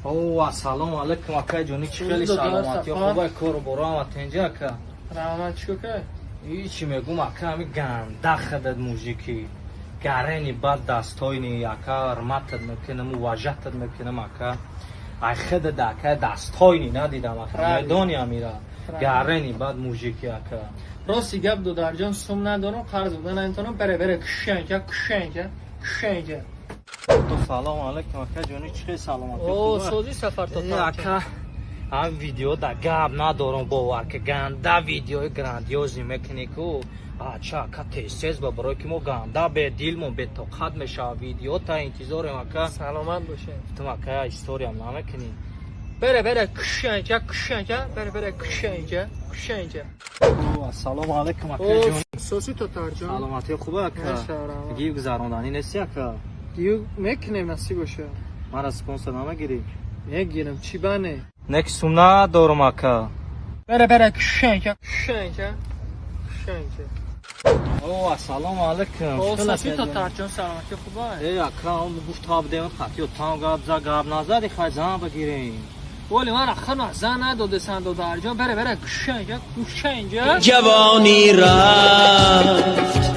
اوه سلام علیکم اکا جونی چی خیلی سلامتی خوبه کار برام اینجا اکا رحمت چیکار که هیچی میگم اکا همین گنده خدت موزیکی گرینی بد دستاینی اکا رمتت میکنم و وجهتت میکنم اکا ای خدت اکا دستاینی ندیدم اکا میدانی امیرا گرینی بد موزیکی اکا راستی گپ دو درجان سوم ندارم قرض بودن انتونم بره کشنگه تو سلام علیکم اکا جونی چی خیلی سلامتی او خوبه سوزی سفر تا اکا هم ویدیو دا گپ ندارم باور که گنده ویدیو گراندیوزی میکنی که اچھا اکا تیز با برای که ما گنده به دیلمون به طاقت میشه ویدیو تا انتظارم اکا سلامت باشه تو اکا استوری هم نمیکنی بره کشنگه بره کشنگه سلام علیکم اکا او جون سوزی تا ترجان سلامتی خوبه اکا گیو گذراندنی نیستی اکا دیو میکنیم نسی باشه مرا سپانسر نمیگیری میگیرم چی بانه نکسوم ندارم اکا بره کشنگه اوه سلام علیکم او سوزی تا ترجان سلامتی خوبه ای اکا اون گفت تا بدیم خطی تا گاب نزدی خواهی زن بگیریم ولی من اخنا زن نداده سند و درجان بره کشنگه جوانی رفت